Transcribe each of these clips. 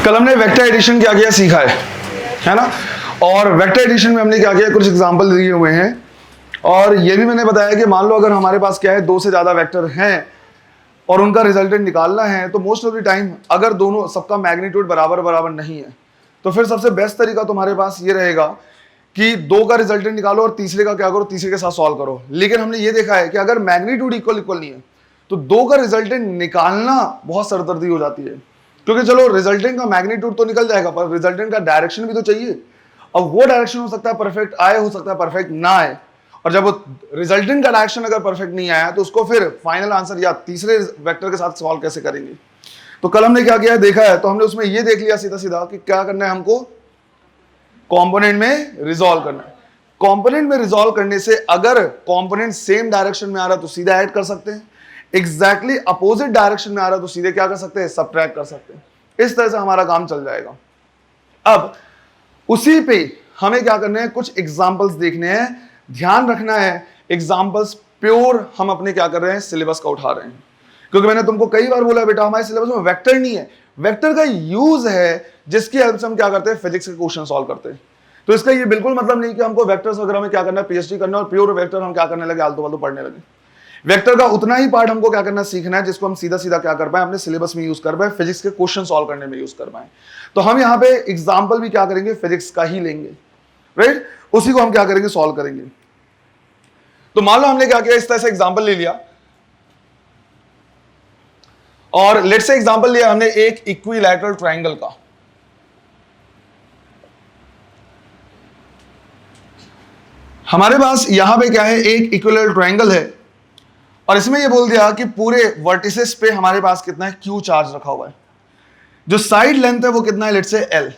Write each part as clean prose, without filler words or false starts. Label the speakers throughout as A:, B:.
A: कल हमने vector addition क्या किया सीखा है ना। और वेक्टर एडिशन में हमने क्या किया, कुछ एग्जांपल दिए हुए हैं और ये भी मैंने बताया कि मान लो अगर हमारे पास क्या है दो से ज्यादा वेक्टर हैं और उनका रिजल्टेंट निकालना है तो मोस्ट ऑफ द टाइम अगर दोनों सबका मैग्नीट्यूड बराबर बराबर नहीं है तो फिर सबसे बेस्ट तरीका तुम्हारे पास ये रहेगा कि दो का रिजल्टेंट निकालो और तीसरे का क्या करो, तीसरे के साथ सॉल्व करो। लेकिन हमने ये देखा है कि अगर मैग्नीट्यूड इक्वल इक्वल नहीं है तो दो का रिजल्टेंट निकालना बहुत सरदर्दी हो जाती है, क्योंकि चलो रिजल्टेंट का मैग्नीट्यूड तो निकल जाएगा पर रिजल्टेंट का डायरेक्शन भी तो चाहिए। अब वो डायरेक्शन हो सकता है परफेक्ट आए, हो सकता है परफेक्ट ना आए, और जब रिजल्टेंट का डायरेक्शन अगर परफेक्ट नहीं आया तो उसको फिर फाइनल आंसर या तीसरे वेक्टर के साथ सॉल्व कैसे करेंगे। तो कल हमने क्या किया है देखा है, तो हमने उसमें ये देख लिया सीधा सीधा कि क्या करना है, हमको कंपोनेंट में रिजॉल्व करना है। कंपोनेंट में रिजॉल्व करने से अगर कंपोनेंट सेम डायरेक्शन में आ रहा है तो सीधा ऐड कर सकते हैं, एग्जैक्टली अपोजिट डायरेक्शन में आ रहा है तो सीधे क्या कर सकते हैं, सब्ट्रैक्ट कर सकते हैं। इस तरह से हमारा काम चल जाएगा। अब उसी पे हमें क्या करना है, कुछ एग्जांपल्स देखने हैं, ध्यान रखना है एग्जांपल्स प्योर हम अपने क्या कर रहे हैं, सिलेबस का उठा रहे हैं। क्योंकि मैंने तुमको कई बार बोला बेटा हमारे सिलेबस में वेक्टर नहीं है, वेक्टर का यूज है जिसकी हेल्प से हम क्या करते हैं, फिजिक्स के क्वेश्चन सॉल्व करते हैं। तो इसका ये बिल्कुल मतलब नहीं कि हमको वेक्टर्स वगैरह में क्या करना है, पीएचडी करना है और प्योर वेक्टर हम क्या करने लगे, आलतू फालतू पढ़ने लगे। वेक्टर का उतना ही पार्ट हमको क्या करना सीखना है जिसको हम सीधा सीधा क्या कर पाए, अपने सिलेबस में यूज कर पाए, फिजिक्स के क्वेश्चन सॉल्व करने में यूज कर पाए। तो हम यहाँ पे एग्जाम्पल भी क्या करेंगे, फिजिक्स का ही लेंगे, राइट, उसी को हम क्या करेंगे, सॉल्व करेंगे। तो मान लो हमने क्या किया, इस तरह से एग्जाम्पल ले लिया और लेट्स से एग्जांपल लिया हमने एक इक्विलैटरल ट्रायंगल का। हमारे पास यहां पे क्या है, एक इक्विलैटरल ट्रायंगल है और इसमें ये बोल दिया कि पूरे वर्टिसेस पे हमारे पास कितना है, क्यू चार्ज रखा हुआ है। जो साइड लेंथ है वो कितना है, लेट्स से एल।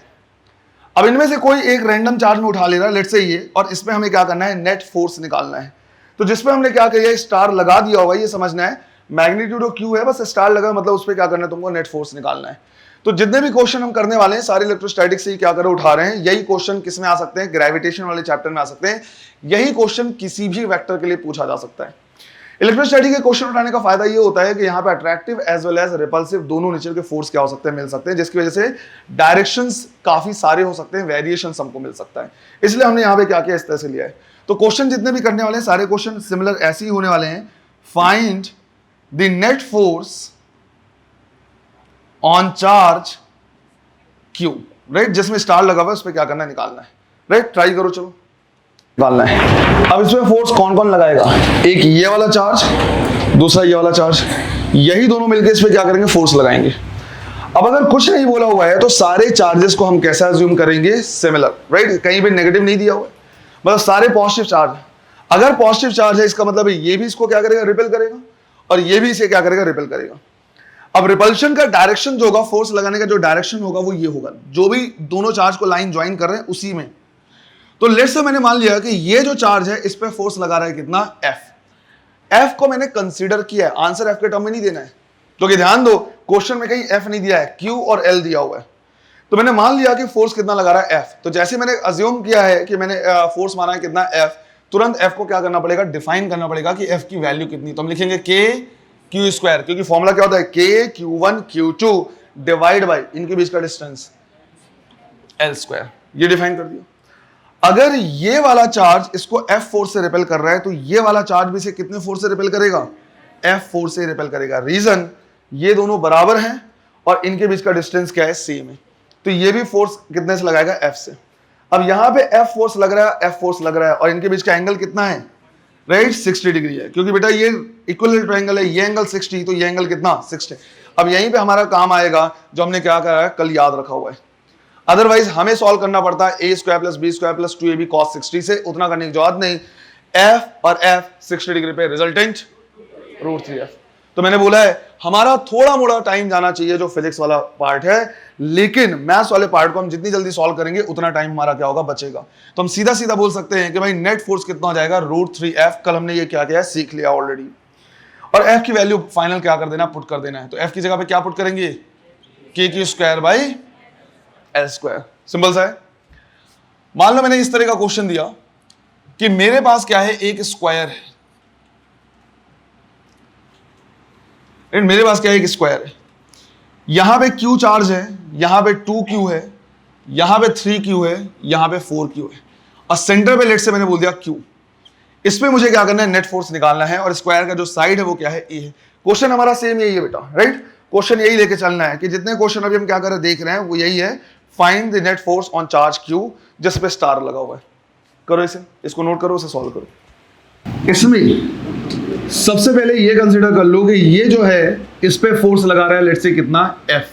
A: अब इनमें से कोई एक रैंडम चार्ज में उठा ले रहा है लेट्स से ये, और इसमें हमें क्या करना है, नेट फोर्स निकालना है। तो जिसपे हमने क्या किया, स्टार लगा दिया हुआ, ये समझना है मैग्नीट्यूड ऑफ क्यू है, बस स्टार लगा मतलब उस पर क्या करना है, तुमको नेट फोर्स निकालना है। तो जितने भी क्वेश्चन हम करने वाले हैं सारे इलेक्ट्रोस्टैटिक्स से ही क्या करो उठा रहे हैं। यही क्वेश्चन किस में आ सकते हैं, ग्रेविटेशन वाले चैप्टर में आ सकते हैं। यही क्वेश्चन किसी भी वेक्टर के लिए पूछा जा सकता है। इलेक्ट्रोस्टैटिक के क्वेश्चन उठाने का फायदा ये होता है कि यहाँ पे attractive as well as repulsive दोनों नेचर के फोर्स क्या हो सकते हैं, मिल सकते हैं, जिसकी वजह से डायरेक्शंस काफी सारे हो सकते हैं, वेरिएशन हमको मिल सकता है। इसलिए हमने यहाँ पे क्या किया, इस तरह से लिया है। तो क्वेश्चन जितने भी करने वाले हैं सारे क्वेश्चन सिमिलर ऐसे ही होने वाले हैं। Find the net force on charge Q, right, जिसमें स्टार लगा हुआ है उस पर क्या करना है, निकालना है, राइट। ट्राई करो, चलो निकालना है। अब इसमें फोर्स कौन कौन लगाएगा, एक ये वाला चार्ज, दूसरा ये वाला चार्ज, यही दोनों मिलकर इस पे क्या करेंगे, फोर्स लगाएंगे। अब अगर कुछ नहीं बोला हुआ है तो सारे चार्जेस को हम कैसा अज्यूम करेंगे, सिमिलर, राइट, कहीं पे नेगेटिव नहीं दिया हुआ है, मतलब सारे पॉजिटिव चार्ज। अगर पॉजिटिव चार्ज है इसका मतलब ये भी इसको क्या करेगा, रिपेल करेगा, और ये भी इसे क्या करेगा, रिपेल करेगा। अब रिपल्शन का डायरेक्शन जो होगा, फोर्स लगाने का जो डायरेक्शन होगा वो ये होगा, जो भी दोनों चार्ज को लाइन ज्वाइन कर रहे हैं उसी में। तो लेट्स से मैंने मान लिया कि ये जो चार्ज है इस पे फोर्स लगा रहा है कितना, एफ। एफ को मैंने कंसीडर किया है, आंसर एफ के टर्म में नहीं देना है, क्योंकि ध्यान दो क्वेश्चन में कहीं एफ नहीं दिया है, क्यू और एल दिया हुआ है। तो मैंने मान लिया कि फोर्स कितना लगा रहा है, एफ। तो जैसे मैंने अज्यूम किया है कि मैंने फोर्स माना है कितना, एफ, तुरंत एफ को क्या करना पड़ेगा, डिफाइन करना पड़ेगा कि एफ की वैल्यू कितनी। तो हम लिखेंगे के क्यू स्क्वायर, क्योंकि फॉर्मूला क्या होता है, के Q1 Q2 डिवाइड बाई इनके बीच का डिस्टेंस एल स्क्वायर। ये डिफाइन कर दिया। अगर ये वाला चार्ज इसको F फोर्स से रिपेल कर रहा है तो ये वाला चार्ज भी से कितने फोर्स से रिपेल करेगा, F फोर्स से रिपेल करेगा। रीजन, ये दोनों बराबर हैं और इनके बीच का डिस्टेंस क्या है, सेम है। तो ये भी फोर्स कितने से लगाएगा, F से। अब यहां पे F फोर्स लग रहा है, F फोर्स लग रहा है, और इनके बीच का एंगल कितना है, राइट, 60 डिग्री है, क्योंकि बेटा ये इक्विलैटरल ट्रायंगल है, ये एंगल 60, तो ये एंगल कितना, 60। अब यहीं पे हमारा काम आएगा जो हमने क्या करा है, कल याद रखा हुआ है। अदरवाइज हमें सॉल्व करना पड़ता है a square plus b square plus 2ab cos 60 से, उतना करने की जरूरत नहीं। f और f 60 डिग्री पे, रिजल्टेंट √3f। तो मैंने बोला है हमारा थोड़ा मोड़ा टाइम जाना चाहिए जो फिजिक्स वाला पार्ट है, लेकिन मैथ्स वाले पार्ट को हम जितनी जल्दी सॉल्व करेंगे उतना टाइम हमारा क्या होगा, बचेगा। तो हम सीधा सीधा बोल सकते हैं कि भाई नेट फोर्स कितना हो जाएगा, √3f। कल हमने ये क्या किया, सीख लिया ऑलरेडी। और f की वैल्यू फाइनल क्या कर देना, पुट कर देना है। तो f की जगह पे क्या पुट करेंगे, k square by L square. Simple सा है। मान लो मैंने इस तरह का क्वेश्चन दिया कि मेरे पास क्या है, एक स्क्वायर है, मेरे पास क्या है, एक स्क्वायर है। यहां पे Q चार्ज है, यहां पे 2Q है, यहां पे 3Q है, यहां पे 4Q है, और सेंटर पे लेट से मैंने बोल दिया Q। इस पे मुझे क्या करना है, नेट फोर्स निकालना है, और स्क्वायर का जो साइड है वो क्या है, ए है। क्वेश्चन हमारा सेम यही है बेटा, राइट। क्वेश्चन यही लेके चलना है कि जितने क्वेश्चन अभी हम क्या कर रहे हैं, देख रहे हैं, वो यही है, find the net force on charge Q जिस पे स्टार लगा हुआ है। करो इसे, इसको नोट करो, इसे सॉल्व करो। इसमें सबसे पहले ये कंसीडर कर लो कि ये जो है इस पे फोर्स लगा रहा है लेट्स से कितना, F।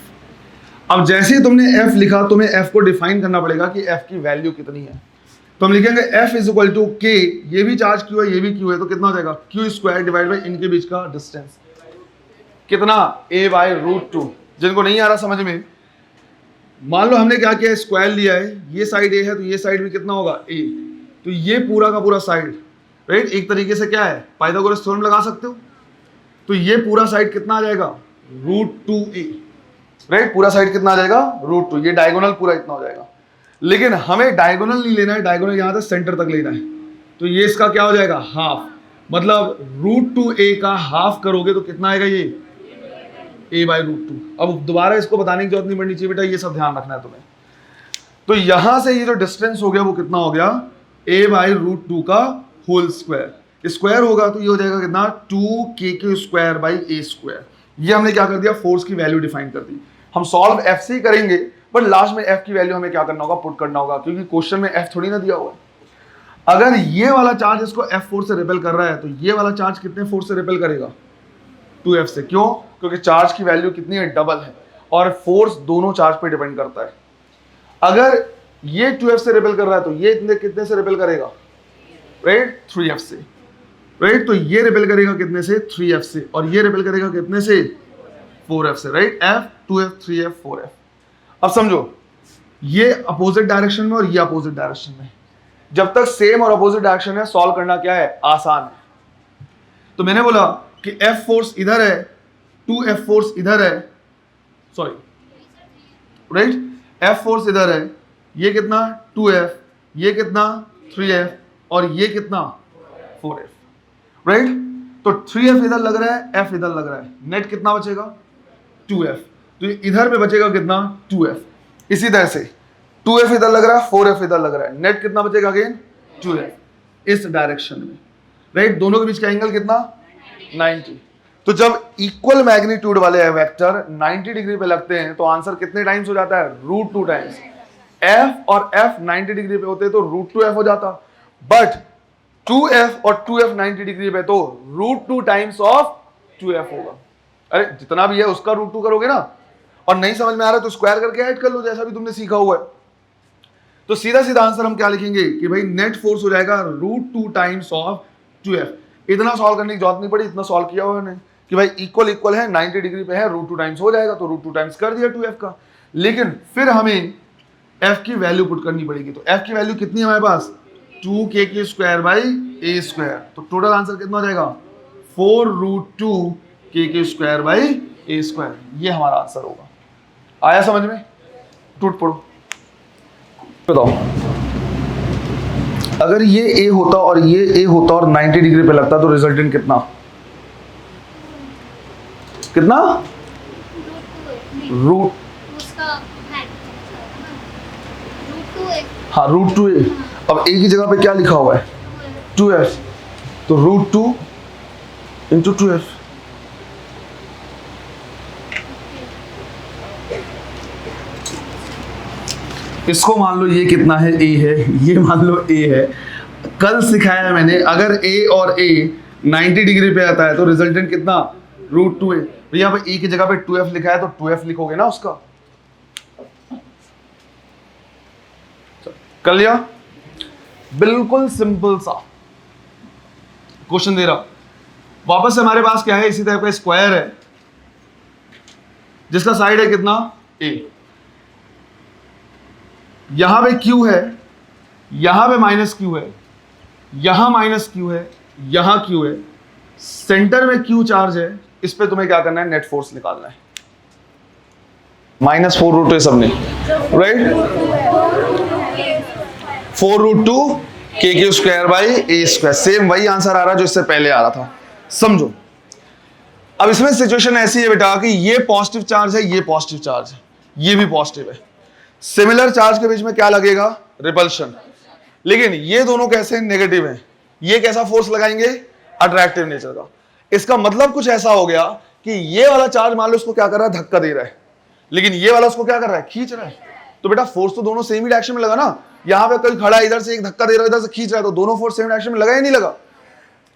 A: अब जैसे ही तुमने F लिखा, तुम्हें F को डिफाइन करना पड़ेगा कि F की वैल्यू कितनी है। तो हम लिखेंगे F is equal to K, ये भी चार्ज Q है, ये भी Q है, तो कितना हो जाएगा, Q स्क्वायर डिवाइड बाई इनके बीच का डिस्टेंस, कितना, A बाई रूट 2। जिनको नहीं आ रहा समझ में, मान लो हमने क्या किया, स्क्वायर लिया है, ये साइड A है तो ये साइड भी कितना होगा, A, तो ये पूरा का पूरा साइड, राइट, एक तरीके से क्या है, पाइथागोरस थ्योरम लगा सकते हो। तो ये पूरा साइड कितना आ जाएगा, रूट 2A, राइट, पूरा साइड कितना आ जाएगा, रूट 2। ये डायगोनल पूरा इतना हो जाएगा, लेकिन हमें डायगोनल नहीं लेना है, डायगोनल यहां से सेंटर तक लेना है। तो ये इसका क्या हो जाएगा, हाफ, मतलब रूट 2A का हाफ करोगे तो कितना आएगा, ये A बाई रूट 2। अब दोबारा इसको बताने की जरूरत नहीं पड़नी चाहिए बेटा, ये सब ध्यान रखना है तुम्हें। तो यहां से ये जो डिस्टेंस हो गया वो कितना हो गया, A बाई रूट 2 का होल स्क्वायर। स्क्वायर होगा तो ये हो जाएगा कितना, 2KQ square by A square. ये हमने क्या कर दिया, फोर्स की वैल्यू डिफाइन कर दी। हम सॉल्व F से करेंगे, बट लास्ट में F की वैल्यू हमें क्या करना होगा, पुट करना होगा, क्योंकि क्वेश्चन में F थोड़ी ना दिया हुआ है। अगर ये वाला चार्ज इसको F फोर्स से रिपेल कर रहा है, तो ये वाला चार्ज कितने फोर्स से रिपेल करेगा, 2F से। क्यों, क्योंकि चार्ज की वैल्यू कितनी है, डबल है, और फोर्स दोनों चार्ज पे डिपेंड करता है। अगर ये 2F से रिपेल कर रहा है तो ये कितने से रिपेल करेगा, राइट, 3F से, राइट। तो ये रिपेल करेगा कितने से, 3F से, और ये रिपेल करेगा कितने से, 4F से, right. F 2F 3F 4F। अब समझो, ये अपोजिट डायरेक्शन में और ये अपोजिट डायरेक्शन में, जब तक सेम और अपोजिट डायरेक्शन है, सॉल्व करना क्या है, आसान है। तो मैंने बोला कि F फोर्स इधर है, 2F फोर्स इधर है, सॉरी, राइट, F फोर्स इधर है, ये कितना 2F, ये कितना 3F, और ये कितना 4F, राइट। तो 3F इधर लग रहा है, F इधर लग रहा है, नेट कितना बचेगा, 2F। तो इधर पे बचेगा कितना, 2F। इसी तरह से 2F इधर लग रहा है, 4F इधर लग रहा है, नेट कितना बचेगा, अगेन 2F इस डायरेक्शन में, राइट। दोनों के बीच का एंगल कितना, 90। तो जब इक्वल मैग्नीट्यूड वाले वेक्टर 90 डिग्री पे लगते हैं तो आंसर कितने टाइम्स हो जाता है, रूट 2 टाइम्स। F और F 90 डिग्री पे होते तो रूट 2F हो जाता, बट 2F और 2F 90 डिग्री पे तो रूट 2 टाइम्स ऑफ 2F होगा। अरे जितना भी है उसका रूट 2 करोगे ना, और नहीं समझ में आ रहा तो स्क्वायर करके ऐड कर लो, जैसा भी तुमने सीखा हुआ है। तो सीधा सीधा आंसर हम क्या लिखेंगे कि भाई नेट फोर्स हो जाएगा रूट 2 टाइम्स ऑफ 2F। इतना सॉल्व करने की जरूरत नहीं पड़ी, इतना सॉल्व किया हुआ मैंने कि भाई इक्वल इक्वल है, 90 डिग्री पे है, रूट 2 टाइम्स हो जाएगा, तो रूट 2 टाइम्स कर दिया 2F का। लेकिन फिर हमें F की वैल्यू पुट करनी पड़ेगी। तो F की वैल्यू कितनी है हमारे पास, 2KQ square by A square. तो टोटल आंसर कितना हो जाएगा, 4 root 2 KQ square by A square. ये हमारा आंसर होगा। आया समझ में, टूट पड़ो, बताओ। अगर ये A होता और ये A होता और 90 डिग्री पे लगता तो रिजल्टेंट कितना, कितना, रूट, हाँ रूट 2A। अब A की जगह पे क्या लिखा हुआ है, 2F, तो रूट 2 इंटू 2F। इसको मान लो ये कितना है, A है, ये मान लो A है। कल सिखाया मैंने, अगर A और A 90 डिग्री पे आता है तो रिजल्टेंट कितना, रूट 2A। तो यहाँ पे A की जगह पे 2F लिखा है तो 2F लिखोगे ना उसका, कर लिया। बिल्कुल सिंपल सा क्वेश्चन दे रहा। वापस से हमारे पास क्या है, इसी टाइप का स्क्वायर है जिसका साइड है कितना, A। यहां पे Q है, यहां पे माइनस Q है, यहां माइनस Q है, यहां Q है, सेंटर में Q चार्ज है। इस पे तुम्हें क्या करना है, नेट फोर्स निकालना है। -4 रूट 2 सबने, right, 4 root 2 KQ square by A square. Same वही आंसर आ रहा जो इससे पहले आ रहा था। समझो, अब इसमें सिचुएशन ऐसी है बेटा कि ये पॉजिटिव चार्ज है, ये पॉजिटिव चार्ज है, ये भी पॉजिटिव है। सिमिलर चार्ज के बीच में क्या लगेगा? रिपल्शन। लेकिन ये दोनों कैसे नेगेटिव हैं? ये कैसा फोर्स लगाएंगे? अट्रैक्टिव नेचर का। इसका मतलब कुछ ऐसा हो गया कि ये वाला चार्ज मान लो उसको क्या कर रहा है? धक्का दे रहा है, लेकिन ये वाला उसको क्या कर रहा है? खींच रहा है। तो बेटा फोर्स तो दोनों सेम ही डायरेक्शन में लगा ना। यहां पे कोई खड़ा इधर से एक धक्का दे रहा है, इधर से खींच रहा है, तो दोनों फोर्स सेम डायरेक्शन में लगा या नहीं लगा?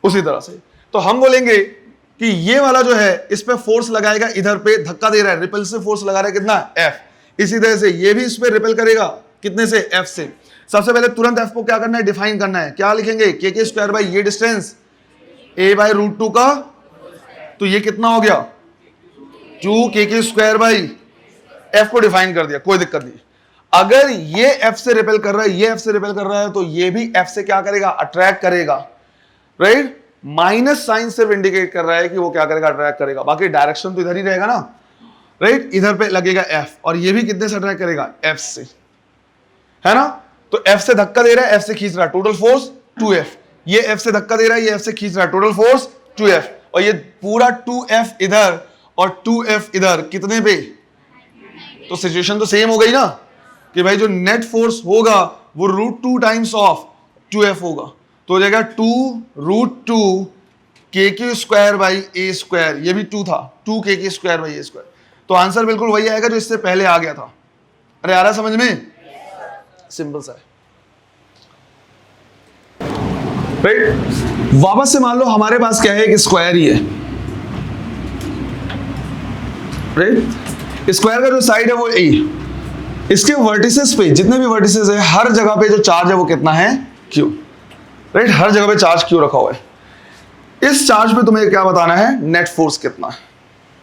A: उसी तरह से तो हम बोलेंगे कि ये वाला जो है इस पे फोर्स लगाएगा, इधर पे धक्का दे रहा है, रिपल्सिव फोर्स लगा रहा है कितना? F। इसी तरह से ये भी इस पे रिपेल करेगा कितने से? F से। सबसे पहले तुरंत F को क्या करना है? डिफाइन करना है। क्या लिखेंगे? के स्क्वायर बाई ये डिस्टेंस a बाई √2 का, तो ये कितना हो गया? 2 के स्क्वायर बाई F को डिफाइन कर दिया, कोई दिक्कत नहीं। अगर ये F से रिपेल कर रहा है, ये F से रिपेल कर रहा है, तो ये भी F से क्या करेगा? अट्रैक्ट करेगा, राइट? माइनस साइन सिर्फ इंडिकेट कर रहा है कि वो क्या करेगा? अट्रैक्ट करेगा, बाकी डायरेक्शन तो इधर ही रहेगा ना, राइट? इधर पे लगेगा F, और ये भी कितने से अट्रैक्ट करेगा? F से, है ना? तो F से धक्का दे रहा है, F से खींच रहा है, टोटल फोर्स 2F। ये F से धक्का दे रहा है, ये F से खींच रहा है, टोटल फोर्स 2F। और ये पूरा 2F इधर और 2F इधर, कितने पे? तो सिचुएशन तो सेम हो गई ना कि भाई जो नेट फोर्स होगा वो √2 टाइम्स ऑफ 2F होगा, तो हो जाएगा 2 √2 के स्क्वायर बाई ए स्क्वायर। ये भी 2 था, 2 के स्क्वायर बाई ए स्क्वायर। तो आंसर बिल्कुल वही आएगा जो इससे पहले आ गया था। अरे आ रहा समझ में? सिंपल सा है, राइट? वापस से मान लो हमारे पास क्या है? एक स्क्वायर ही है, राइट? स्क्वायर का जो साइड है वो A। इसके वर्टिसेस पे, जितने भी वर्टिसेस है, हर जगह पे जो चार्ज है वो कितना है? Q, right? हर जगह पे चार्ज Q रखा हुआ है। इस चार्ज पे तुम्हें क्या बताना है? नेट फोर्स कितना है?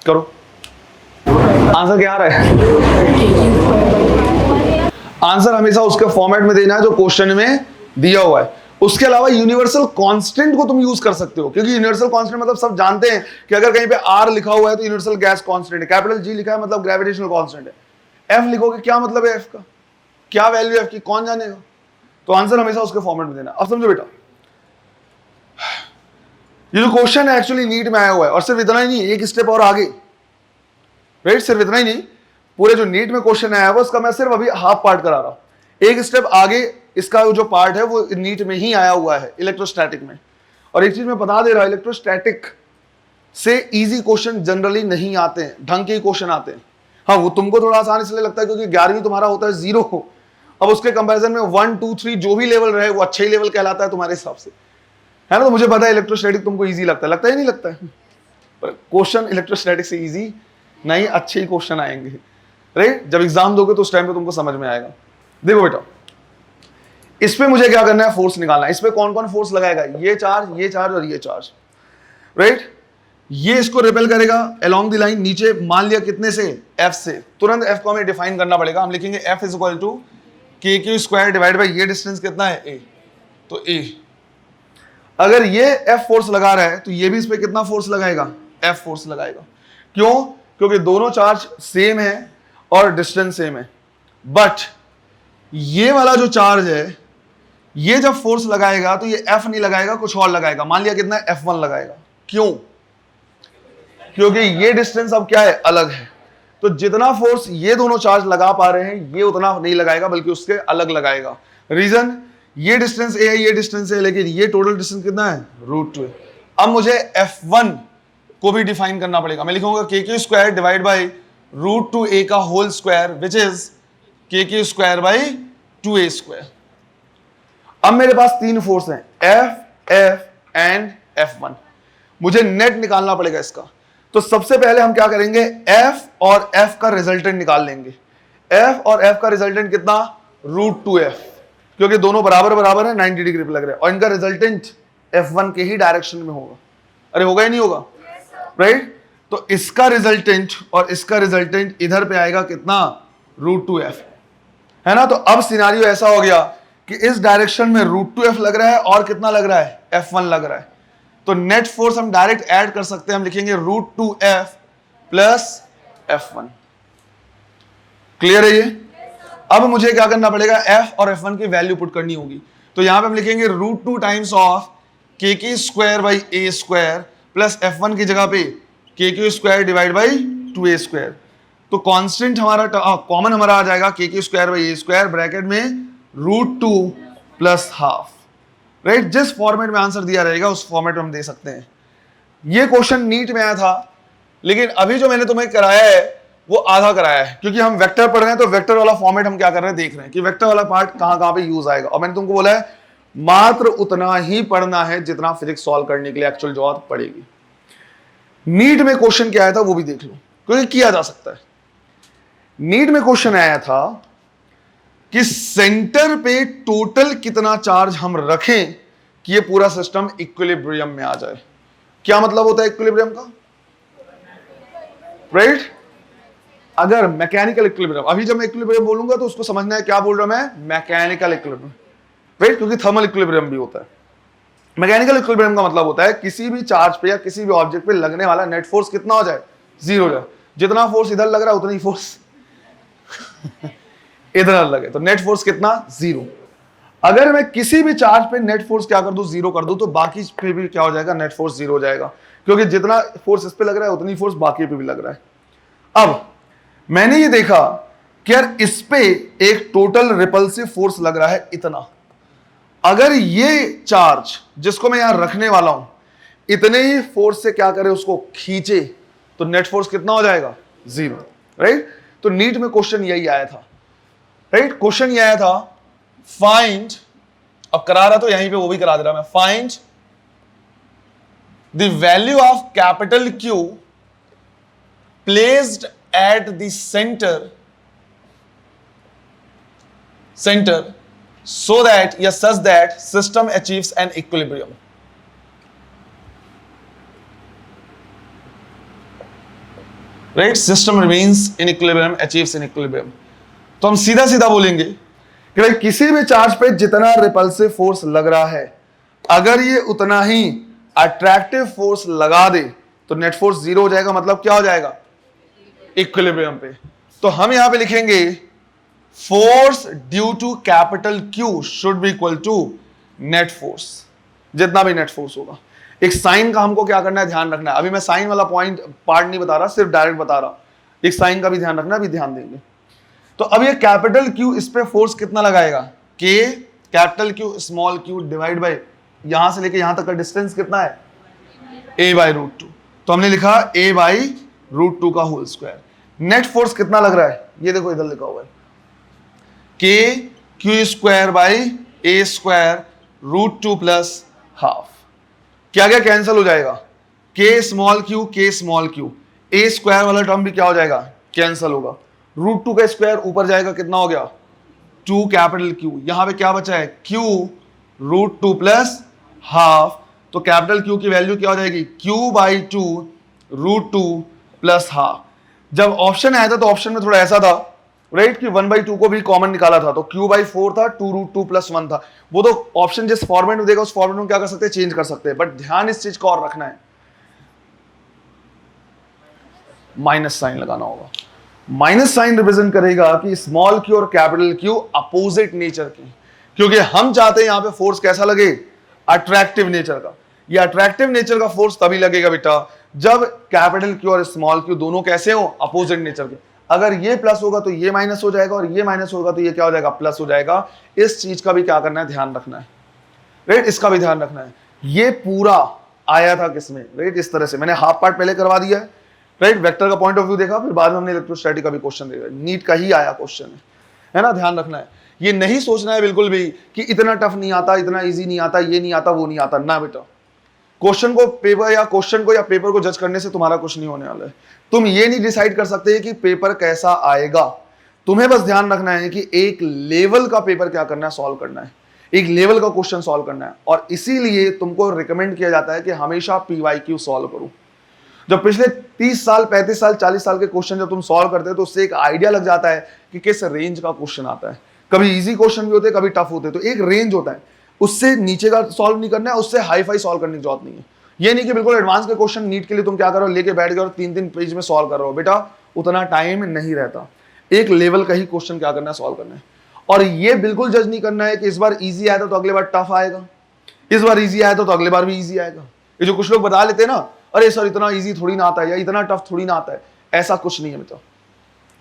A: करो, आंसर क्या आ रहा है? आंसर हमेशा उसके फॉर्मेट में देना है जो क्वेश्चन में दिया हुआ है। उसके अलावा यूनिवर्सल कांस्टेंट को तुम यूज कर सकते हो, क्योंकि यूनिवर्सल कांस्टेंट मतलब सब जानते हैं कि अगर कहीं पे R लिखा हुआ है तो यूनिवर्सल गैस कांस्टेंट है, कैपिटल G लिखा है मतलब ग्रेविटेशनल कांस्टेंट है, F लिखोगे क्या मतलब है F का? क्या वैल्यू F की कौन जानेगा? तो आंसर हमेशा उसके फॉर्मेट में देना। अब समझो बेटा, ये जो क्वेश्चन है एक्चुअली नीट में आया हुआ है, और सिर्फ इतना ही नहीं, एक स्टेप और आगे, राइट? सिर्फ इतना ही नहीं, पूरे जो नीट में क्वेश्चन आया हुआ उसका मैं सिर्फ अभी हाफ पार्ट करा रहा हूं। एक स्टेप आगे इसका जो पार्ट है वो नीट में ही आया हुआ है, इलेक्ट्रोस्टैटिक में। और एक चीज मैं बता दे रहा हूं, इलेक्ट्रोस्टैटिक से इजी क्वेश्चन जनरली नहीं आते हैं, ढंग के क्वेश्चन आते हैं। हाँ, वो तुमको थोड़ा आसान इसलिए लगता है क्योंकि 11वीं तुम्हारा होता है 0, अब उसके कंपैरिजन में 1 2 3 जो भी लेवल रहे वो अच्छा ही लेवल कहलाता है तुम्हारे हिसाब से, है ना? तो मुझे पता है इलेक्ट्रोस्टैटिक तुमको इजी लगता है ही नहीं लगता है, पर क्वेश्चन इलेक्ट्रोस्टैटिक से इजी नहीं, अच्छे ही क्वेश्चन आएंगे, राइट? जब एग्जाम दोगे तो उस टाइम पे तुमको समझ में आएगा। देखो बेटा, इस पे मुझे क्या करना है? फोर्स निकालना है। इस पे कौन कौन फोर्स लगाएगा? ये चार्ज और ये चार्ज, राइट? ये इसको रिपेल करेगा अलोंग द लाइन नीचे, मान लिया कितने से? F से। तुरंत F को हमें डिफाइन करना पड़ेगा। हम लिखेंगे F इज इक्वल टू के स्क्वायर डिवाइड बाई ये डिस्टेंस कितना है? A। तो A, अगर ये F फोर्स लगा रहा है तो ये भी इस पे कितना फोर्स लगाएगा? F फोर्स लगाएगा। क्यों? क्योंकि दोनों चार्ज सेम है और डिस्टेंस सेम है। बट ये वाला जो चार्ज है, ये जब फोर्स लगाएगा तो ये F नहीं लगाएगा, कुछ और लगाएगा। मान लिया कितना? F1 लगाएगा। क्यों? क्योंकि ये डिस्टेंस अब क्या है? अलग है। तो जितना फोर्स ये दोनों चार्ज लगा पा रहे हैं ये उतना नहीं लगाएगा, बल्कि उसके अलग लगाएगा। रीजन, ये डिस्टेंस A है, ये डिस्टेंस है, लेकिन ये टोटल डिस्टेंस कितना है? √2 है। अब मुझे F1 को भी डिफाइन करना पड़ेगा। मैं लिखूंगा के स्क्वायर डिवाइड बाई √2A का होल स्क्वायर विच इज के स्क्वायर बाई 2A स्क्वायर। अब मेरे पास तीन फोर्स हैं, F, F एंड F1। मुझे नेट निकालना पड़ेगा इसका। तो सबसे पहले हम क्या करेंगे? F और F का रिजल्टेंट निकाल लेंगे। F और F का रिजल्टेंट कितना? √2F, क्योंकि दोनों बराबर बराबर है, 90 डिग्री पे लग रहे हैं, और इनका रिजल्टेंट F1 के ही डायरेक्शन में होगा। अरे होगा ही नहीं होगा, राइट? तो इसका रिजल्टेंट और इसका रिजल्टेंट इधर पे आएगा कितना? √2F, है ना? तो अब सिनारियो ऐसा हो गया कि इस डायरेक्शन में √2F लग रहा है और कितना लग रहा है? F1 लग रहा है। तो नेट फोर्स हम डायरेक्ट ऐड कर सकते हैं, हम लिखेंगे √2F प्लस F1। क्लियर है ये? अब मुझे क्या करना पड़ेगा? F और F1 की वैल्यू पुट करनी होगी। तो यहां पे हम लिखेंगे √2 टाइम्स ऑफ के square by A square plus F1 की जगह पे के Q square divide by 2a²। तो कांस्टेंट हमारा कॉमन हमारा आ जाएगा के Q square by a² bracket में √2 प्लस हाफ। राइट, जिस फॉर्मेट में आंसर दिया रहेगा उस फॉर्मेट में हम दे सकते हैं। ये क्वेश्चन नीट में आया था, लेकिन अभी जो मैंने तुम्हें कराया है वो आधा कराया है, क्योंकि हम वेक्टर पढ़ रहे हैं तो वेक्टर वाला फॉर्मेट हम क्या कर रहे हैं, देख रहे हैं कि वेक्टर वाला पार्ट कहां कहां पे यूज आएगा। और मैंने तुमको बोला है मात्र उतना ही पढ़ना है जितना फिजिक्स सॉल्व करने के लिए एक्चुअल जरूरत पड़ेगी। नीट में क्वेश्चन क्या आया था वो भी देख लो, क्योंकि किया जा सकता है। नीट में क्वेश्चन आया था कि सेंटर पे टोटल कितना चार्ज हम रखें कि ये पूरा सिस्टम इक्विलिब्रियम में आ जाए। क्या मतलब होता है इक्विलिब्रियम का? राइट, अगर मैकेनिकल इक्विलिब्रियम, अभी जब मैं इक्विलिब्रियम बोलूंगा तो उसको समझना है क्या बोल रहा हूं मैं, मैकेनिकल इक्विलिब्रियम। राइट, क्योंकि थर्मल इक्विलिब्रियम भी होता है। मैकेनिकल इक्विलिब्रियम का मतलब होता है किसी भी चार्ज पे या किसी भी ऑब्जेक्ट पे लगने वाला नेट फोर्स कितना हो जाए, 0 हो जाए। जितना फोर्स इधर लग रहा है उतना ही फोर्स इधर लगे तो नेट फोर्स कितना, 0। अगर मैं किसी भी चार्ज पे नेट फोर्स क्या कर दूं, 0 कर दूं, तो बाकी पे भी क्या हो जाएगा, नेट फोर्स 0 हो जाएगा, क्योंकि जितना फोर्स इस पे लग रहा है उतनी फोर्स बाकी पे भी लग रहा है। अब मैंने ये देखा कि यार इस पे एक टोटल रिपल्सिव फोर्स लग रहा है इतना। अगर ये चार्ज जिसको मैं यहां रखने वाला हूं इतने ही फोर्स से क्या करे, उसको खींचे, तो नेट फोर्स कितना हो जाएगा, 0। राइट, तो नीट में क्वेश्चन यही आया था। राइट, क्वेश्चन ये आया था फाइंड, अब करा रहा तो यहीं पे वो भी करा दे रहा मैं, find the value of capital Q placed at the centre so that या such that system achieves an equilibrium। Right, system remains in equilibrium, achieves an equilibrium। तो हम सीधा सीधा बोलेंगे कि भाई किसी भी चार्ज पे जितना रिपल्सिव फोर्स लग रहा है, अगर ये उतना ही अट्रैक्टिव फोर्स लगा दे तो नेट फोर्स 0 हो जाएगा। मतलब क्या हो जाएगा, इक्विलिब्रियम पे। तो हम यहां पे लिखेंगे force due to capital Q should be equal to net force, जितना भी नेट फोर्स होगा। एक साइन का हमको क्या करना है, ध्यान रखना है। अभी मैं साइन वाला पॉइंट पार्ट नहीं बता रहा, सिर्फ डायरेक्ट बता रहा। एक साइन का भी ध्यान रखना, अभी ध्यान देंगे। तो अब ये कैपिटल Q इस पे फोर्स कितना लगाएगा, K capital Q small q divide by यहां से लेके यहां तक का डिस्टेंस कितना है, a/√2। तो हमने लिखा a/√2 का होल स्क्वायर। नेट फोर्स कितना लग रहा है, ये देखो इधर लिखा हुआ है KQ² by a²√2 plus half. क्या क्या कैंसिल हो जाएगा, K small q, a square वाला टर्म भी क्या हो जाएगा, कैंसिल होगा। √2 का स्क्वायर ऊपर जाएगा, कितना हो गया 2 कैपिटल Q। यहां पे क्या बचा है, Q√2 प्लस हाफ। तो कैपिटल Q की वैल्यू क्या हो जाएगी, Q/2 √2 प्लस हाफ। जब ऑप्शन आया था तो ऑप्शन में थोड़ा ऐसा था, राइट, कि 1/2 को भी कॉमन निकाला था, तो Q/4 था, 2√2 प्लस 1 था। वो तो ऑप्शन जिस फॉर्मेट में देगा उस फॉर्मेट में क्या कर सकते हैं, चेंज कर सकते हैं। बट ध्यान इस चीज को और रखना है, माइनस साइन लगाना होगा। माइनस साइन रिप्रेजेंट करेगा कि स्मॉल q और कैपिटल Q अपोजिट नेचर के, क्योंकि हम चाहते हैं यहां पे फोर्स कैसा लगे, अट्रैक्टिव नेचर का। ये अट्रैक्टिव नेचर का फोर्स तभी लगेगा बेटा जब कैपिटल Q और स्मॉल q दोनों कैसे हो, अपोजिट नेचर के। अगर ये प्लस होगा तो ये माइनस हो जाएगा, और ये माइनस होगा तो ये क्या हो जाएगा, प्लस हो जाएगा। इस चीज का भी क्या करना है, ध्यान रखना है। राइट, इसका भी ध्यान रखना है। ये पूरा आया था किसमें, राइट, इस तरह से मैंने हाफ पार्ट पहले करवा दिया है। राइट, वेक्टर का पॉइंट ऑफ व्यू देखा, फिर बाद में हमने इलेक्ट्रोस्टैटिक का भी क्वेश्चन देखा। नीट का ही आया क्वेश्चन है ना, ध्यान रखना है। ये नहीं सोचना है बिल्कुल भी कि इतना टफ नहीं आता, इतना इजी नहीं आता, ये नहीं आता, वो नहीं आता ना बेटा। क्वेश्चन को पेपर को जज करने से तुम्हारा कुछ नहीं होने वाला है। तुम ये नहीं डिसाइड कर सकते कि पेपर कैसा आएगा। तुम्हें बस ध्यान रखना है कि एक लेवल का पेपर क्या करना है, सॉल्व करना है, एक लेवल का क्वेश्चन सॉल्व करना है। और इसीलिए तुमको रिकमेंड किया जाता है कि हमेशा PYQ सॉल्व करो। जब पिछले 30 साल, 35 साल, 40 साल के क्वेश्चन जब तुम सॉल्व करते हो तो उससे एक आइडिया लग जाता है कि किस रेंज का क्वेश्चन आता है। कभी इजी क्वेश्चन भी होते हैं, कभी टफ होते हैं, तो एक रेंज होता है, उससे नीचे का सॉल्व नहीं करना है, उससे हाई फाई सॉल्व करने की जरूरत नहीं है। ये नहीं कि बिल्कुल एडवांस के क्वेश्चन नीट के लिए तुम क्या करो, लेके बैठ गए और 3 पेज में सॉल्व कर रहे हो। बेटा उतना टाइम नहीं रहता, एक लेवल का ही क्वेश्चन क्या करना है, सॉल्व करना है। और ये बिल्कुल जज नहीं करना है कि इस बार इजी आया था तो अगले बार टफ आएगा, इस बार इजी आया था तो अगले बार भी इजी आएगा। ये जो कुछ लोग बता लेते हैं ना अरे सर इतना इजी थोड़ी ना आता है या इतना टफ थोड़ी ना आता है, ऐसा कुछ नहीं है बेटा।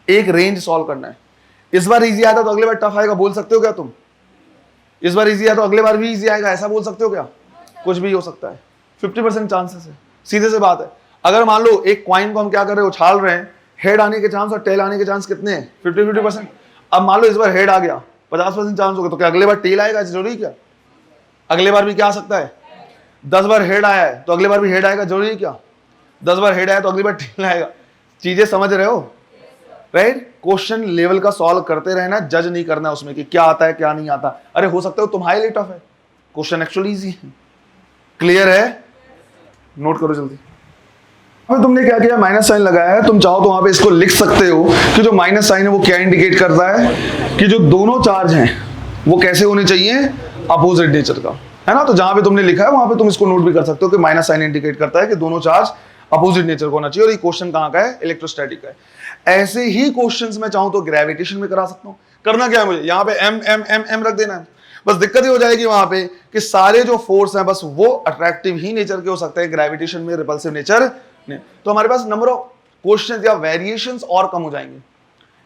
A: एक रेंज सॉल्व करना है। इस बार इजी आता तो अगले बार टफ आएगा, बोल सकते हो क्या तुम? इस बार इजी आया तो अगले बार भी इजी आएगा, ऐसा बोल सकते हो क्या? कुछ भी हो सकता है, 50% चांसेस है, सीधे से बात है। अगर मान लो एक कॉइन को हम क्या कर रहे हैं, उछाल रहे हैं, हेड आने के चांस और टेल आने के चांस कितने हैं? 50-50%। अब मान लो इस बार हेड आ गया, 50% चांस होगा, तो क्या अगले बार टेल आएगा? जरूरी क्या? अगले बार भी क्या आ सकता है? 10 बार हेड आया है तो अगले बार भी हेड आएगा, जरूरी क्या? 10 बार हेड आया तो अगली बार टेल आएगा। चीजें समझ रहे हो, राइट? क्वेश्चन लेवल का सॉल्व करते रहना, जज नहीं करना उसमें कि क्या आता है क्या नहीं आता। अरे हो सकता है तुम्हारे लिए टफ है, क्वेश्चन एक्चुअली इजी है। क्लियर है? नोट करो जल्दी। तुमने क्या किया, माइनस साइन लगाया है। तुम चाहो तो वहां पे इसको लिख सकते हो कि जो माइनस साइन है वो क्या इंडिकेट करता है कि जो दोनों चार्ज हैं वो कैसे होने चाहिए, अपोजिट नेचर का, है ना? तो जहां पे तुमने लिखा है वहां पे तुम इसको नोट भी कर सकते हो कि माइनस साइन इंडिकेट करता है कि दोनों चार्ज अपोजिट नेचर का होना चाहिए। और ये क्वेश्चन कहां का है? इलेक्ट्रोस्टैटिक का है। ऐसे ही क्वेश्चंस मैं चाहूं तो ग्रेविटेशन में करा सकता हूं। करना क्या है मुझे, यहां पे एम एम एम एम रख देना है। बस दिक्कत ही हो जाएगी वहां पे कि सारे जो फोर्स हैं बस वो अट्रैक्टिव ही नेचर के हो सकते हैं, ग्रेविटेशन में रिपल्सिव नेचर नहीं। तो हमारे पास नंबर ऑफ क्वेश्चंस या वेरिएशंस और कम हो जाएंगे।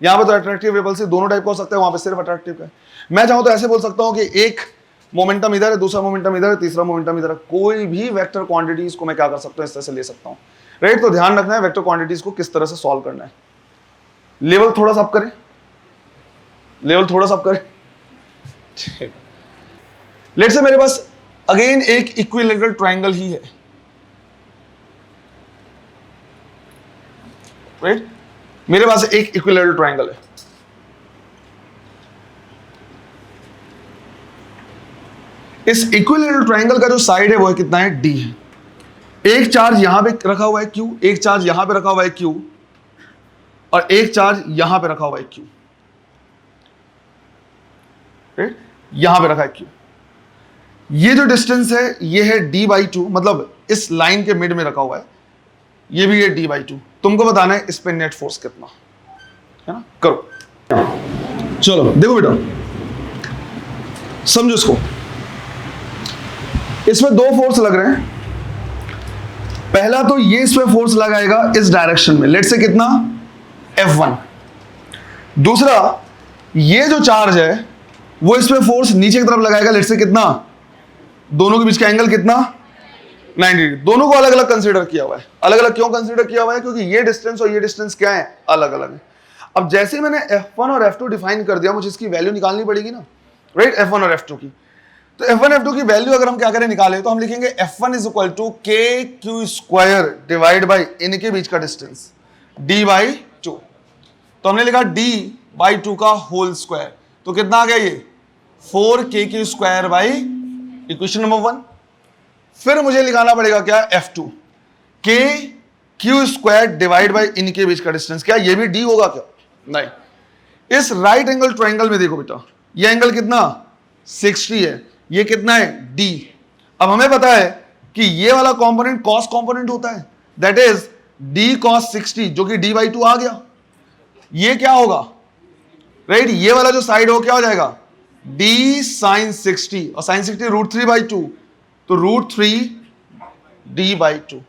A: यहां पे तो अट्रैक्टिव रिपल्सिव दोनों टाइप का हो सकता है, वहां पे सिर्फ अट्रैक्टिव का है। मैं चाहूं तो ऐसे बोल सकता हूं कि एक मोमेंटम इधर है, दूसरा मोमेंटम इधर है, तीसरा मोमेंटम इधर है। कोई भी वेक्टर क्वांटिटीज को मैं क्या कर सकता हूं, इस तरह से ले सकता हूं, राइट? तो ध्यान रखना है वेक्टर क्वांटिटीज को किस तरह से सॉल्व करना है। लेवल थोड़ा सा अप करें, लेवल थोड़ा सा अप करें। लेट्स से मेरे पास अगेन एक इक्विलैटरल ट्रायंगल ही है, राइट? मेरे पास एक इक्विलैटरल ट्रायंगल है। इस इक्विलैटरल ट्रायंगल का जो साइड है वो है कितना है? डी है। एक चार्ज यहां पे रखा हुआ है Q, एक चार्ज यहां पे रखा हुआ है Q, और एक चार्ज यहां पे रखा हुआ है Q, राइट? यहां पे रखा है Q। ये जो डिस्टेंस है ये है d/2, मतलब इस लाइन के मिड में रखा हुआ है, ये भी है d/2। तुमको बताना है इस पे नेट फोर्स कितना है ना। करो, चलो देखो बेटा, समझो इसको। इसमें दो फोर्स लग रहे हैं। पहला तो ये इस पे फोर्स लगाएगा इस डायरेक्शन में, लेट से कितना? F1। दूसरा ये जो चार्ज है वो इस पे फोर्स नीचे की तरफ लगाएगा, लेट से कितना? दोनों के बीच का एंगल कितना? 90 डिग्री। दोनों को अलग अलग कंसीडर किया हुआ है। अलग अलग क्यों कंसीडर किया हुआ है? क्योंकि ये डिस्टेंस और ये डिस्टेंस क्या है? अलग अलग है। अब जैसे मैंने F1 और F2 डिफाइन कर दिया, मुझे इसकी वैल्यू निकालनी पड़ेगी ना, राइट? F1 और F2 की। तो F1 F2 की वैल्यू अगर हम क्या करें निकालें, तो हम लिखेंगे F1 is equal to KQ² divide by इनके बीच का डिस्टेंस d/2। तो हमने लिखा d/2 का होल स्क्वायर, तो कितना आ गया ये? 4KQ² by equation number 1। फिर मुझे निकालना पड़ेगा क्या? F2 KQ² डिवाइड बाई इनके बीच का डिस्टेंस। क्या ये भी d होगा क्या? नहीं। इस राइट एंगल ट्रायंगल में देखो बेटा, ये एंगल कितना? 60 है, ये कितना है? d। अब हमें पता है कि ये वाला कंपोनेंट कॉस कंपोनेंट होता है, दैट इज d cos 60, जो कि d/2 आ गया। ये क्या होगा, राइट? ये वाला जो साइड हो क्या हो जाएगा? d sin 60, और sin 60 √3/2, तो √3 d/2।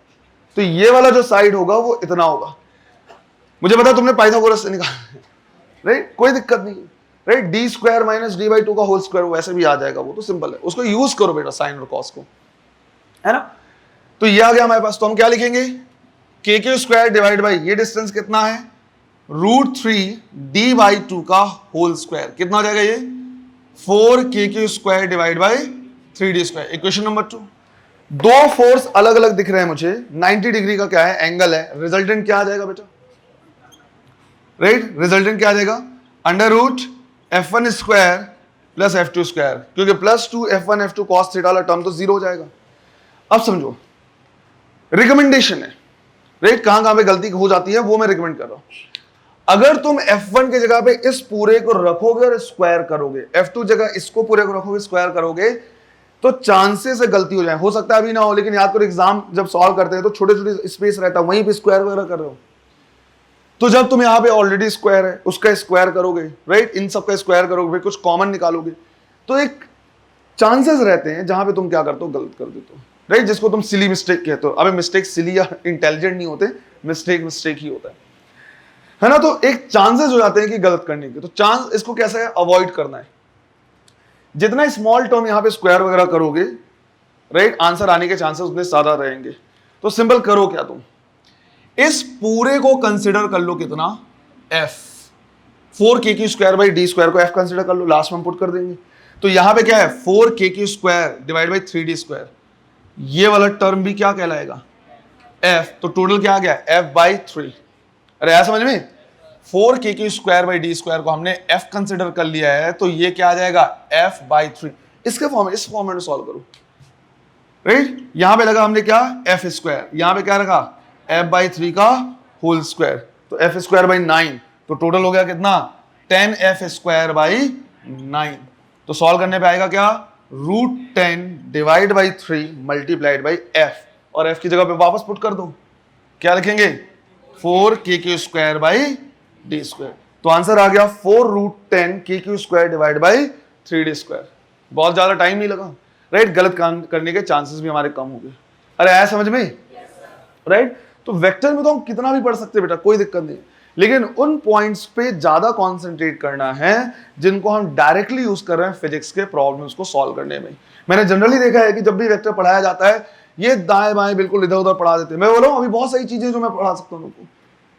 A: तो ये वाला जो साइड होगा वो इतना होगा। मुझे पता तुमने पाइथागोरस से निकाला, राइट? कोई दिक्कत नहीं, राइट? d² माइनस d/2 का होल स्क्वायर वैसे भी आ जाएगा, वो तो सिंपल है। उसको यूज करो बेटा साइन और कॉस को, है ना? तो ये आ गया हमारे पास। तो हम क्या लिखेंगे? KQ² डिवाइड बाई ये डिस्टेंस कितना है? √3 d/2 का होल स्क्वायर। कितना हो जाएगा ये? 4KQ² divide by 3d²। Equation number 2। दो फोर्स अलग अलग दिख रहे हैं मुझे, 90 डिग्री का क्या है? एंगल है। रिजल्टेंट क्या आ जाएगा बेटा? राइट? रिजल्टेंट क्या आ जाएगा? √F1² प्लस F2², क्योंकि +2 F1 F2 cos थीटा वाला टर्म तो 0 हो जाएगा। अब समझो, रिकमेंडेशन है, राइट? कहां कहां पे गलती हो जाती है वो मैं रिकमेंड कर रहा हूं। अगर तुम F1 की जगह पे इस पूरे को रखोगे और स्क्वायर करोगे, F2 जगह इसको पूरे को रखोगे स्क्वायर करोगे, तो चांसेस है गलती हो जाए। हो सकता है अभी ना हो, लेकिन याद करो एग्जाम जब सॉल्व करते हैं तो छोटे छोटे स्पेस रहता है, वहीं पे स्क्वायर वगैरह कर रहे हो। तो जब तुम यहां पे ऑलरेडी स्क्वायर है, उसका स्क्वायर करोगे, राइट? इन सब का स्क्वायर करोगे, फिर कुछ कॉमन निकालोगे, तो एक चांसेस रहते हैं जहां पे तुम क्या करते हो? गलत कर देते हो। राइट, जिसको तुम सिली मिस्टेक कहते हो। अबे मिस्टेक सिली या इंटेलिजेंट नहीं होते, मिस्टेक ही होता है ना। तो एक चांसेस हो जाते हैं कि गलत करने के, तो चांस इसको कैसे अवॉइड करना है, जितना स्मॉल टर्म यहां पे स्क्वायर वगैरह करोगे, राइट, आंसर आने के चांसेस उतने ज्यादा रहेंगे। तो सिंपल करो क्या, तुम इस पूरे को कंसिडर कर लो कितना, f 4k² को f कंसिडर कर लो, लास्ट में हम पुट कर देंगे। तो यहां पे क्या है, 4k² डिवाइड बाई 3d², ये वाला टर्म भी क्या कहलाएगा, f। तो टोटल क्या आ गया, f/3। अरे यार समझ में, 4k² को हमने f कंसिडर कर लिया है, तो ये क्या आ जाएगा, f/3। इसके फॉर्म में, इस फॉर्मेट में सॉल्व करो, राइट। यहां पे लगा हमने क्या, f², यहां पे क्या रखा, f/3 का होल स्क्वायर, तो f²/9, तो टोटल हो गया कितना, 10f²/9। तो सॉल्व करने पे आएगा क्या, √10 divide by 3 multiplied by f, और f की जगह पे वापस पुट कर दो, क्या लिखेंगे, 4k² तो आंसर आ गया 4√10 k² डिवाइड बाई 3d²। बहुत ज्यादा टाइम नहीं लगा, राइट, गलत काम करने के चांसेस भी हमारे कम हो गए। अरे आया समझ में, राइट। तो वेक्टर में तो हम कितना भी पढ़ सकते हैं बेटा, कोई दिक्कत नहीं, लेकिन उन पॉइंट्स पे ज्यादा कॉन्सेंट्रेट करना है जिनको हम डायरेक्टली यूज कर रहे हैं फिजिक्स के प्रॉब्लम्स को सॉल्व करने में। मैंने जनरली देखा है कि जब भी वेक्टर पढ़ाया जाता है, ये दाएं बाएं बिल्कुल इधर उधर पढ़ा देते हैं। मैं बोल रहा हूं अभी बहुत सारी चीजें जो मैं पढ़ा सकता हूं उनको,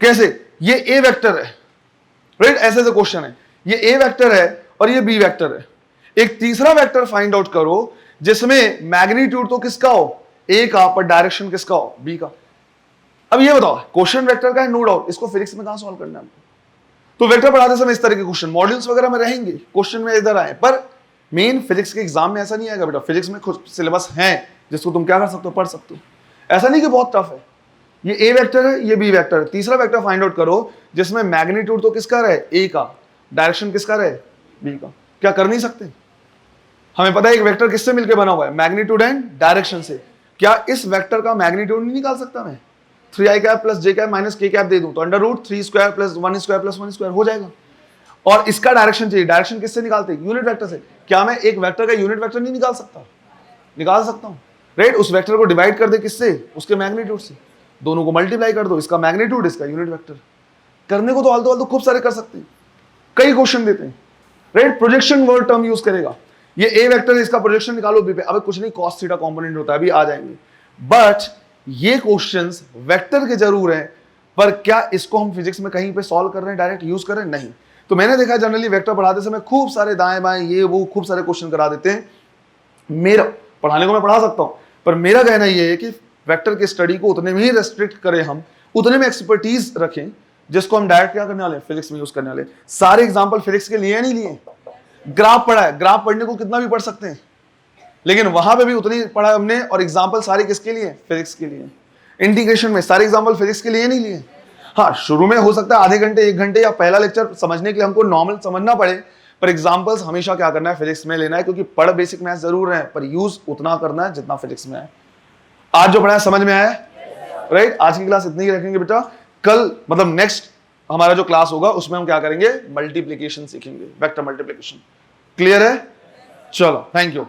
A: कैसे, ये ए वेक्टर है, राइट, ऐसे क्वेश्चन है, ये ए वेक्टर है और ये बी वेक्टर है, एक तीसरा वेक्टर फाइंड आउट करो जिसमें मैग्नीट्यूड तो किसका हो, ए का, पर डायरेक्शन किसका हो, बी का। अब ये बताओ, क्वेश्चन वेक्टर का है नो डाउट, इसको फिजिक्स में कहां सॉल्व करना है। तो वेक्टर पढ़ाते समय इस तरह के क्वेश्चन मॉड्यूल्स वगैरह में रहेंगे, क्वेश्चन में इधर आए, पर मेन फिजिक्स के एग्जाम में ऐसा नहीं आएगा बेटा। फिजिक्स में खुद सिलेबस है जिसको तुम क्या कर सकते हो, पढ़ सकते हो, ऐसा नहीं कि बहुत टफ है। ये ए वेक्टर है, ये बी वेक्टर है, तीसरा वेक्टर फाइंड आउट करो जिसमें मैग्नीट्यूड तो किसका रहे, ए का, डायरेक्शन किसका रहे, बी का। क्या कर नहीं सकते, हमें पता है एक वेक्टर किससे मिलकर बना हुआ है, मैग्नीट्यूड एंड डायरेक्शन से। क्या इस वेक्टर का मैग्नीट्यूड नहीं निकाल सकता मैं, 3i plus j minus k दे दूं तो √3² प्लस 1² प्लस 1² हो जाएगा। और इसका डायरेक्शन चाहिए, डायरेक्शन किससे निकालते हैं, यूनिट वेक्टर से। क्या मैं एक वेक्टर का यूनिट वेक्टर नहीं निकाल सकता, निकाल सकता हूं, राइट। उस वेक्टर को डिवाइड कर दे किससे, उसके मैग्नीट्यूड से, दोनों को मल्टीप्लाई कर दो, इसका मैग्नीट्यूड इसका यूनिट वेक्टर। करने को तो आलतू खूब सारे कर सकते हैं, कई क्वेश्चन देते हैं, right. Projection word term use करेगा, ये ए वेक्टर है, इसका प्रोजेक्शन निकालो बी पे, अबे कुछ नहीं, cos थीटा कंपोनेंट होता है, अभी आ जाएंगे। बट ये क्वेश्चंस वेक्टर के जरूर हैं, पर क्या इसको हम फिजिक्स में कहीं पे सॉल्व कर रहे हैं, डायरेक्ट यूज कर रहे हैं, नहीं। तो मैंने देखा जनरली वेक्टर पढ़ाते समय खूब सारे दाएं बाएं ये वो खूब सारे क्वेश्चन करा देते हैं। मेरा पढ़ाने को मैं पढ़ा सकता हूं, पर मेरा कहना यह है कि वेक्टर की स्टडी को उतने में ही रेस्ट्रिक्ट करें, हम उतने में एक्सपर्टीज रखें जिसको हम डायरेक्ट क्या करने वाले, फिजिक्स में यूज करने वाले। सारे एग्जाम्पल फिजिक्स के लिए नहीं लिए, ग्राफ पढ़ा है, ग्राफ पढ़ने को कितना भी पढ़ सकते हैं, लेकिन वहां पे भी उतनी पढ़ा हमने, और एग्जाम्पल सारे किसके लिए, फिजिक्स के लिए। इंटीग्रेशन में सारे एग्जाम्पल फिजिक्स के लिए नहीं लिए। हाँ, शुरू में हो सकता है आधे घंटे 1 घंटे या पहला लेक्चर समझने के लिए हमको नॉर्मल समझना पड़े, पर एग्जाम्पल्स हमेशा क्या करना है, फिजिक्स में लेना है, क्योंकि पढ़ बेसिक मैथ्स जरूर है, पर यूज उतना करना है जितना फिजिक्स में है। आज जो पढ़ा है समझ में आया, राइट। आज की क्लास इतनी ही रखेंगे बेटा, कल मतलब नेक्स्ट हमारा जो क्लास होगा उसमें हम क्या करेंगे, मल्टीप्लीकेशन सीखेंगे, वेक्टर मल्टीप्लीकेशन। क्लियर है, चलो थैंक यू।